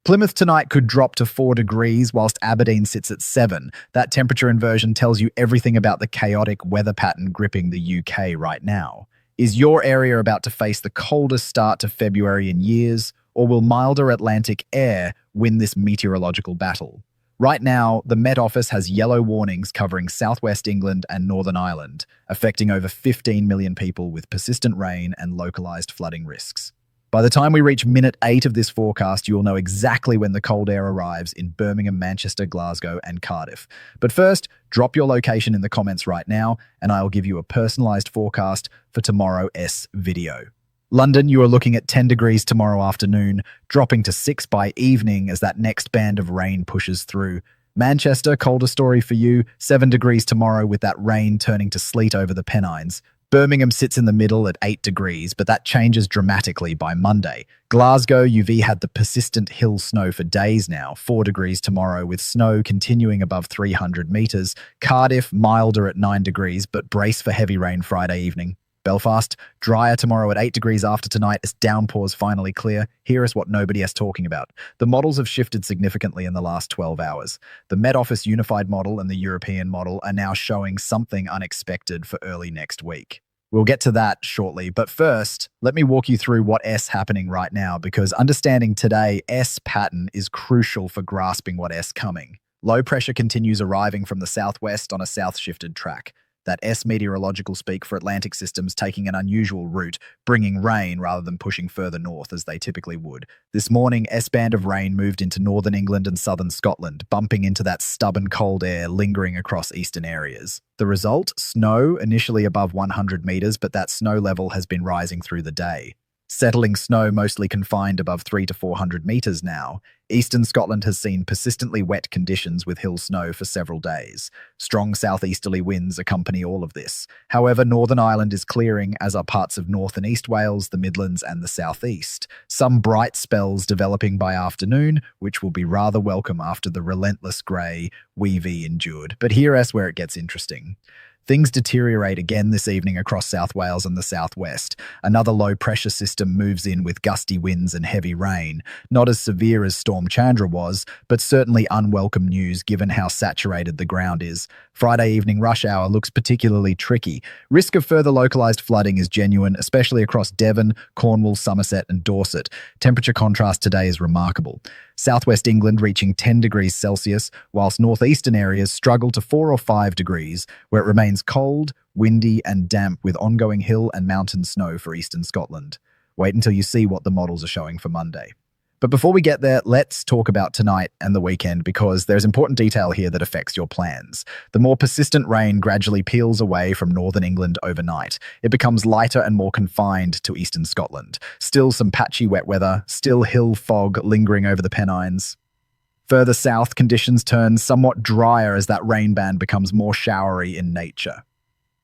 Plymouth tonight could drop to 4 degrees whilst Aberdeen sits at 7. That temperature inversion tells you everything about the chaotic weather pattern gripping the UK right now. Is your area about to face the coldest start to February in years, or will milder Atlantic air win this meteorological battle? Right now, the Met Office has yellow warnings covering southwest England and Northern Ireland, affecting over 15 million people with persistent rain and localised flooding risks. By the time we reach minute 8 of this forecast, you will know exactly when the cold air arrives in Birmingham, Manchester, Glasgow, and Cardiff. But first, drop your location in the comments right now, and I'll give you a personalised forecast for tomorrow's video. London, you are looking at 10 degrees tomorrow afternoon, dropping to 6 by evening as that next band of rain pushes through. Manchester, colder story for you, 7 degrees tomorrow with that rain turning to sleet over the Pennines. Birmingham sits in the middle at 8 degrees, but that changes dramatically by Monday. Glasgow, you've had the persistent hill snow for days now, 4 degrees tomorrow with snow continuing above 300 metres. Cardiff, milder at 9 degrees, but brace for heavy rain Friday evening. Belfast, drier tomorrow at 8 degrees after tonight as downpours finally clear. Here is what nobody is talking about. The models have shifted significantly in the last 12 hours. The Met Office Unified model and the European model are now showing something unexpected for early next week. We'll get to that shortly, but first, let me walk you through what is happening right now, because understanding today's pattern is crucial for grasping what is coming. Low pressure continues arriving from the southwest on a south-shifted track. That meteorological speak for Atlantic systems taking an unusual route, bringing rain rather than pushing further north as they typically would. This morning, S-band of rain moved into northern England and southern Scotland, bumping into that stubborn cold air lingering across eastern areas. The result? Snow, initially above 100 metres, but that snow level has been rising through the day. Settling snow mostly confined above 300 to 400 metres now. Eastern Scotland has seen persistently wet conditions with hill snow for several days. Strong southeasterly winds accompany all of this. However, Northern Ireland is clearing, as are parts of North and East Wales, the Midlands and the southeast. Some bright spells developing by afternoon, which will be rather welcome after the relentless grey we've endured. But here's where it gets interesting. Things deteriorate again this evening across South Wales and the southwest. Another low-pressure system moves in with gusty winds and heavy rain. Not as severe as Storm Chandra was, but certainly unwelcome news given how saturated the ground is. Friday evening rush hour looks particularly tricky. Risk of further localised flooding is genuine, especially across Devon, Cornwall, Somerset and Dorset. Temperature contrast today is remarkable. Southwest England reaching 10 degrees Celsius, whilst northeastern areas struggle to 4 or 5 degrees, where it remains cold, windy and damp with ongoing hill and mountain snow for eastern Scotland. Wait until you see what the models are showing for Monday. But before we get there, let's talk about tonight and the weekend, because there's important detail here that affects your plans. The more persistent rain gradually peels away from northern England overnight. It becomes lighter and more confined to eastern Scotland. Still some patchy wet weather, still hill fog lingering over the Pennines. Further south, conditions turn somewhat drier as that rain band becomes more showery in nature.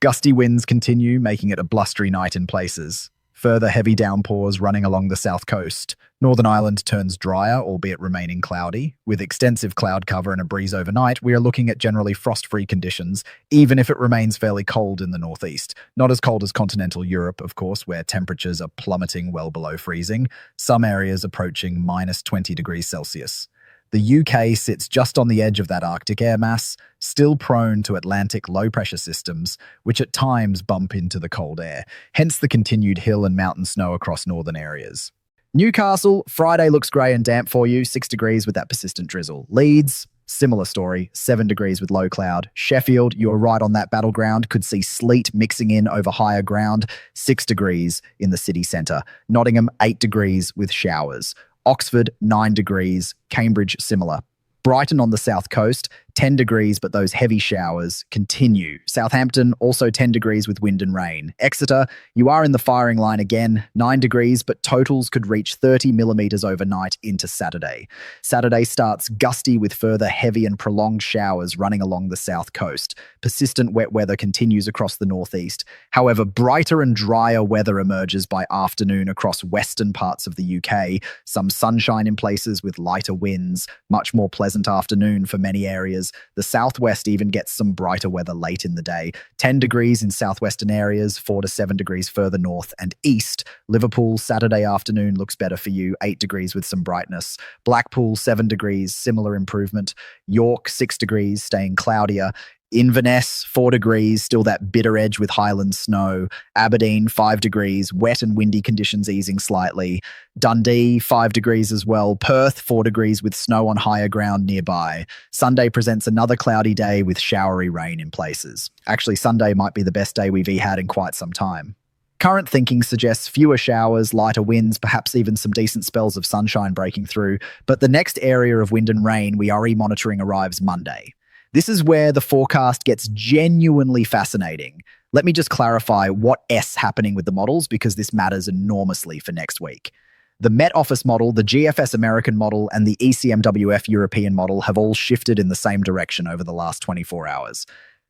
Gusty winds continue, making it a blustery night in places. Further heavy downpours running along the south coast. Northern Ireland turns drier, albeit remaining cloudy. With extensive cloud cover and a breeze overnight, we are looking at generally frost-free conditions, even if it remains fairly cold in the northeast. Not as cold as continental Europe, of course, where temperatures are plummeting well below freezing. Some areas approaching minus 20 degrees Celsius. The UK sits just on the edge of that Arctic air mass, still prone to Atlantic low-pressure systems, which at times bump into the cold air, hence the continued hill and mountain snow across northern areas. Newcastle, Friday looks grey and damp for you, 6 degrees with that persistent drizzle. Leeds, similar story, 7 degrees with low cloud. Sheffield, you're right on that battleground, could see sleet mixing in over higher ground, 6 degrees in the city centre. Nottingham, 8 degrees with showers. Oxford, 9 degrees. Cambridge, similar. Brighton on the south coast, 10 degrees, but those heavy showers continue. Southampton, also 10 degrees with wind and rain. Exeter, you are in the firing line again, 9 degrees, but totals could reach 30 millimetres overnight into Saturday. Saturday starts gusty with further heavy and prolonged showers running along the south coast. Persistent wet weather continues across the northeast. However, brighter and drier weather emerges by afternoon across western parts of the UK. Some sunshine in places with lighter winds, much more pleasant afternoon for many areas. areas. The southwest even gets some brighter weather late in the day. 10 degrees in southwestern areas, 4 to 7 degrees further north and east. Liverpool, Saturday afternoon looks better for you, 8 degrees with some brightness. Blackpool, 7 degrees, similar improvement. York, 6 degrees, staying cloudier. Inverness, 4 degrees, still that bitter edge with highland snow. Aberdeen, 5 degrees, wet and windy conditions easing slightly. Dundee, 5 degrees as well. Perth, 4 degrees with snow on higher ground nearby. Sunday presents another cloudy day with showery rain in places. Actually, Sunday might be the best day we've had in quite some time. Current thinking suggests fewer showers, lighter winds, perhaps even some decent spells of sunshine breaking through. But the next area of wind and rain we are monitoring arrives Monday. This is where the forecast gets genuinely fascinating. Let me just clarify what's happening with the models because this matters enormously for next week. The Met Office model, the GFS American model, and the ECMWF European model have all shifted in the same direction over the last 24 hours.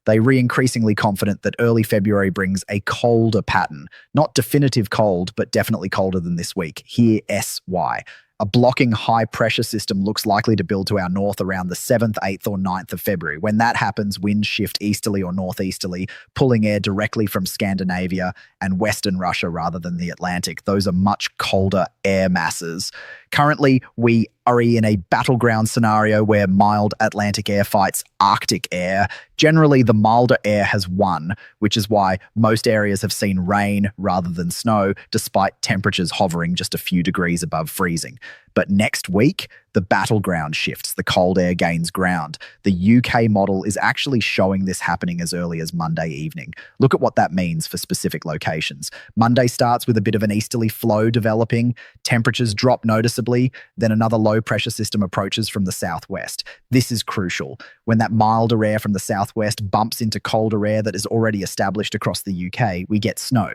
They are increasingly confident that early February brings a colder pattern. Not definitive cold, but definitely colder than this week. Here's why. A blocking high-pressure system looks likely to build to our north around the 7th, 8th, or 9th of February. When that happens, winds shift easterly or northeasterly, pulling air directly from Scandinavia and western Russia rather than the Atlantic. Those are much colder air masses. Currently, we are in a battleground scenario where mild Atlantic air fights Arctic air. Generally, the milder air has won, which is why most areas have seen rain rather than snow, despite temperatures hovering just a few degrees above freezing. But next week, the battleground shifts, the cold air gains ground. The UK model is actually showing this happening as early as Monday evening. Look at what that means for specific locations. Monday starts with a bit of an easterly flow developing, temperatures drop noticeably, then another low pressure system approaches from the southwest. This is crucial. When that milder air from the southwest bumps into colder air that is already established across the UK, we get snow.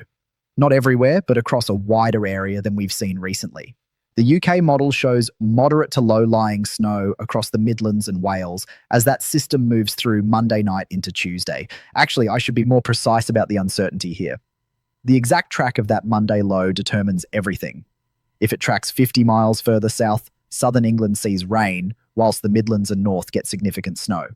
Not everywhere, but across a wider area than we've seen recently. The UK model shows moderate to low-lying snow across the Midlands and Wales as that system moves through Monday night into Tuesday. Actually, I should be more precise about the uncertainty here. The exact track of that Monday low determines everything. If it tracks 50 miles further south, southern England sees rain, whilst the Midlands and North get significant snow.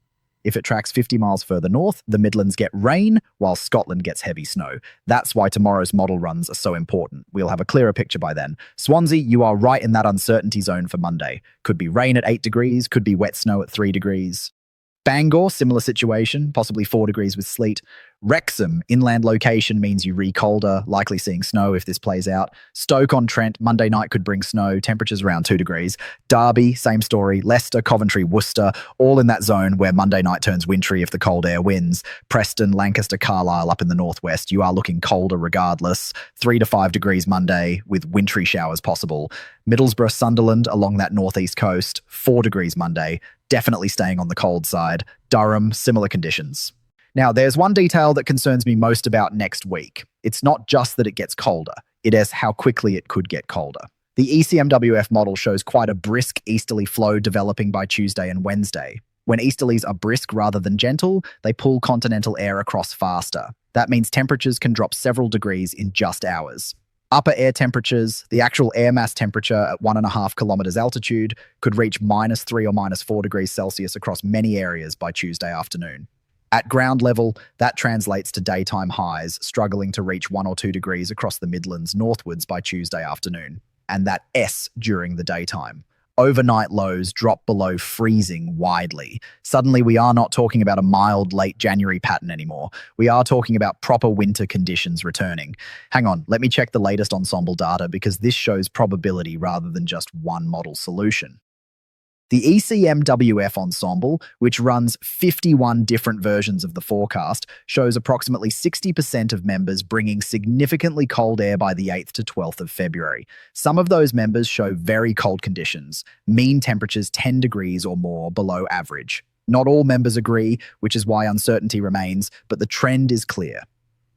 If it tracks 50 miles further north, the Midlands get rain, while Scotland gets heavy snow. That's why tomorrow's model runs are so important. We'll have a clearer picture by then. Swansea, you are right in that uncertainty zone for Monday. Could be rain at 8 degrees, could be wet snow at 3 degrees. Bangor, similar situation, possibly 4 degrees with sleet. Wrexham, inland location means you re-colder, likely seeing snow if this plays out. Stoke-on-Trent, Monday night could bring snow, temperatures around 2 degrees. Derby, same story. Leicester, Coventry, Worcester, all in that zone where Monday night turns wintry if the cold air wins. Preston, Lancaster, Carlisle up in the northwest, you are looking colder regardless. 3 to 5 degrees Monday with wintry showers possible. Middlesbrough, Sunderland along that northeast coast, 4 degrees Monday, definitely staying on the cold side. Durham, similar conditions. Now, there's one detail that concerns me most about next week. It's not just that it gets colder, it is how quickly it could get colder. The ECMWF model shows quite a brisk easterly flow developing by Tuesday and Wednesday. When easterlies are brisk rather than gentle, they pull continental air across faster. That means temperatures can drop several degrees in just hours. Upper air temperatures, the actual air mass temperature at 1.5 kilometers altitude, could reach -3 or -4 degrees Celsius across many areas by Tuesday afternoon. At ground level, that translates to daytime highs struggling to reach 1 or 2 degrees across the Midlands northwards by Tuesday afternoon, and that during the daytime. Overnight lows drop below freezing widely. Suddenly, we are not talking about a mild late January pattern anymore. We are talking about proper winter conditions returning. Hang on, let me check the latest ensemble data because this shows probability rather than just one model solution. The ECMWF ensemble, which runs 51 different versions of the forecast, shows approximately 60% of members bringing significantly cold air by the 8th to 12th of February. Some of those members show very cold conditions, mean temperatures 10 degrees or more below average. Not all members agree, which is why uncertainty remains, but the trend is clear.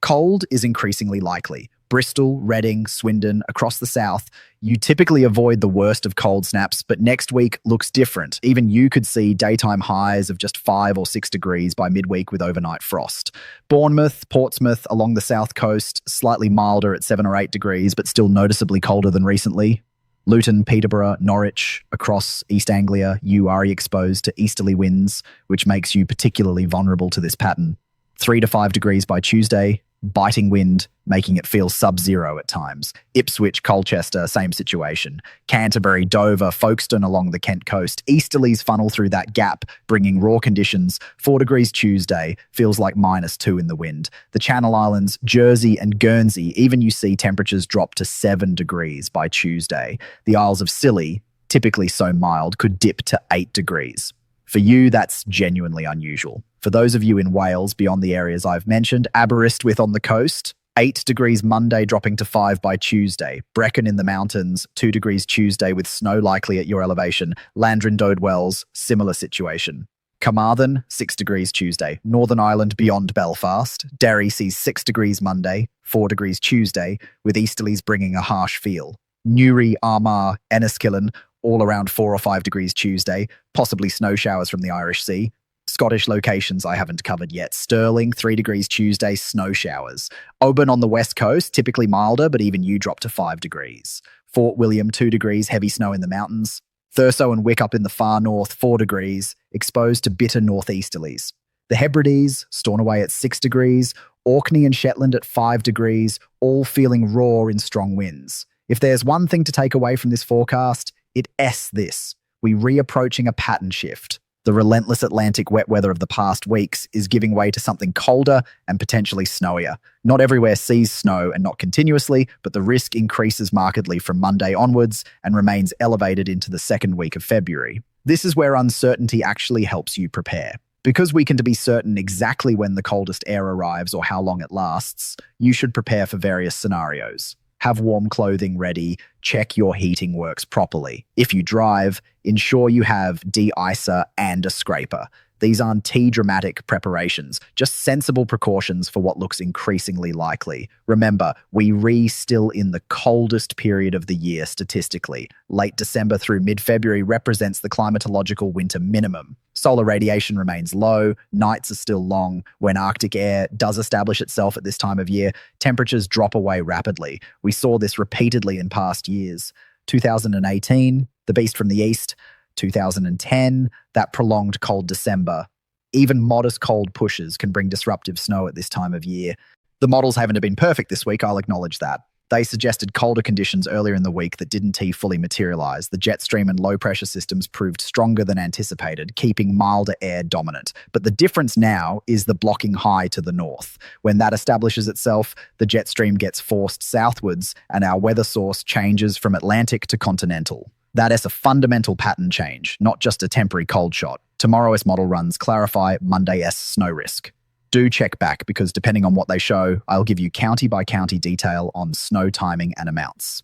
Cold is increasingly likely. Bristol, Reading, Swindon, across the south, you typically avoid the worst of cold snaps, but next week looks different. Even you could see daytime highs of just 5 or 6 degrees by midweek with overnight frost. Bournemouth, Portsmouth along the south coast, slightly milder at 7 or 8 degrees, but still noticeably colder than recently. Luton, Peterborough, Norwich, across East Anglia, you are exposed to easterly winds, which makes you particularly vulnerable to this pattern. 3 to 5 degrees by Tuesday, biting wind, making it feel sub-zero at times. Ipswich, Colchester, same situation. Canterbury, Dover, Folkestone along the Kent coast. Easterlies funnel through that gap, bringing raw conditions. 4 degrees Tuesday, feels like -2 in the wind. The Channel Islands, Jersey and Guernsey, even you see temperatures drop to 7 degrees by Tuesday. The Isles of Scilly, typically so mild, could dip to 8 degrees. For you, that's genuinely unusual. For those of you in Wales, beyond the areas I've mentioned, Aberystwyth on the coast, 8 degrees Monday dropping to 5 by Tuesday. Brecon in the mountains, 2 degrees Tuesday with snow likely at your elevation. Landrin Dodwells, similar situation. Carmarthen, 6 degrees Tuesday. Northern Ireland beyond Belfast. Derry sees 6 degrees Monday, 4 degrees Tuesday, with easterlies bringing a harsh feel. Newry, Armagh, Enniskillen, all around 4 or 5 degrees Tuesday, possibly snow showers from the Irish Sea. Scottish locations I haven't covered yet. Stirling, 3 degrees Tuesday, snow showers. Oban on the west coast, typically milder, but even you drop to 5 degrees. Fort William, 2 degrees, heavy snow in the mountains. Thurso and Wick up in the far north, 4 degrees, exposed to bitter northeasterlies. The Hebrides, Stornoway at 6 degrees. Orkney and Shetland at 5 degrees, all feeling raw in strong winds. If there's one thing to take away from this forecast, it's this. We're reapproaching a pattern shift. The relentless Atlantic wet weather of the past weeks is giving way to something colder and potentially snowier. Not everywhere sees snow and not continuously, but the risk increases markedly from Monday onwards and remains elevated into the second week of February. This is where uncertainty actually helps you prepare. Because we can be certain exactly when the coldest air arrives or how long it lasts, you should prepare for various scenarios. Have warm clothing ready, check your heating works properly. If you drive, ensure you have de-icer and a scraper. These aren't dramatic preparations, just sensible precautions for what looks increasingly likely. Remember, we're still in the coldest period of the year statistically. Late December through mid-February represents the climatological winter minimum. Solar radiation remains low, nights are still long. When Arctic air does establish itself at this time of year, temperatures drop away rapidly. We saw this repeatedly in past years. 2018, the beast from the east. 2010, that prolonged cold December. Even modest cold pushes can bring disruptive snow at this time of year. The models haven't been perfect this week, I'll acknowledge that. They suggested colder conditions earlier in the week that didn't fully materialize. The jet stream and low pressure systems proved stronger than anticipated, keeping milder air dominant. But the difference now is the blocking high to the north. When that establishes itself, the jet stream gets forced southwards and our weather source changes from Atlantic to continental. That is a fundamental pattern change, not just a temporary cold shot. Tomorrow's model runs clarify Monday's snow risk. Do check back because depending on what they show, I'll give you county by county detail on snow timing and amounts.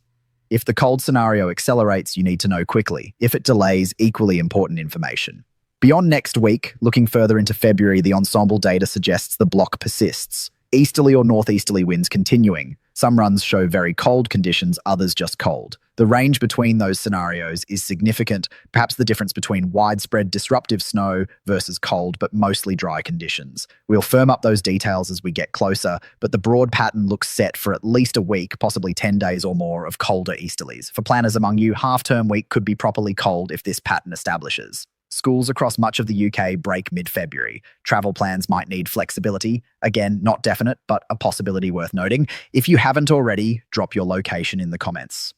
If the cold scenario accelerates, you need to know quickly. If it delays, equally important information. Beyond next week, looking further into February, the ensemble data suggests the block persists. Easterly or northeasterly winds continuing. Some runs show very cold conditions, others just cold. The range between those scenarios is significant, perhaps the difference between widespread disruptive snow versus cold but mostly dry conditions. We'll firm up those details as we get closer, but the broad pattern looks set for at least a week, possibly 10 days or more of colder easterlies. For planners among you, half-term week could be properly cold if this pattern establishes. Schools across much of the UK break mid-February. Travel plans might need flexibility. Again, not definite, but a possibility worth noting. If you haven't already, drop your location in the comments.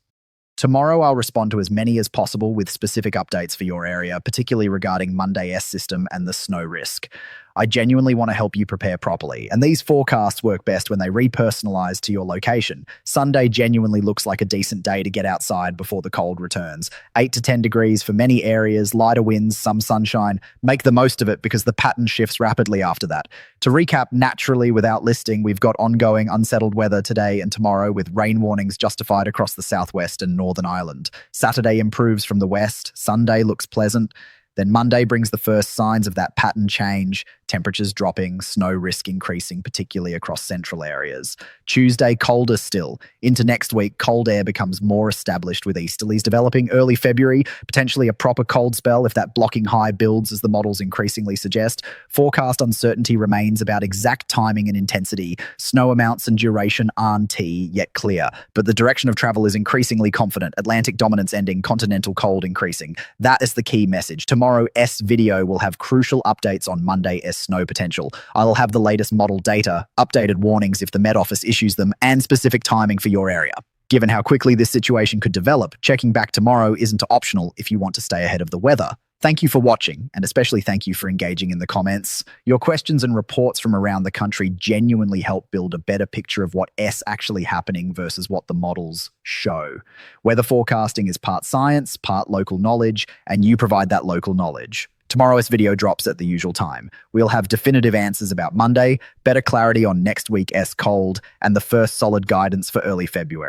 Tomorrow, I'll respond to as many as possible with specific updates for your area, particularly regarding Monday's system and the snow risk. I genuinely want to help you prepare properly, and these forecasts work best when they repersonalize to your location. Sunday genuinely looks like a decent day to get outside before the cold returns. 8 to 10 degrees for many areas, lighter winds, some sunshine. Make the most of it because the pattern shifts rapidly after that. To recap, naturally, without listing, we've got ongoing unsettled weather today and tomorrow with rain warnings justified across the southwest and Northern Ireland. Saturday improves from the west. Sunday looks pleasant. Then Monday brings the first signs of that pattern change. temperatures dropping, snow risk increasing, particularly across central areas. Tuesday, colder still. Into next week, cold air becomes more established with easterlies developing early February, potentially a proper cold spell if that blocking high builds as the models increasingly suggest. Forecast uncertainty remains about exact timing and intensity. Snow amounts and duration aren't yet clear, but the direction of travel is increasingly confident. Atlantic dominance ending, continental cold increasing. That is the key message. Tomorrow, video will have crucial updates on Monday snow potential. I'll have the latest model data, updated warnings if the Met Office issues them, and specific timing for your area. Given how quickly this situation could develop, checking back tomorrow isn't optional if you want to stay ahead of the weather. Thank you for watching, and especially thank you for engaging in the comments. Your questions and reports from around the country genuinely help build a better picture of what's actually happening versus what the models show. Weather forecasting is part science, part local knowledge, and you provide that local knowledge. Tomorrow's video drops at the usual time. We'll have definitive answers about Monday, better clarity on next week's cold, and the first solid guidance for early February.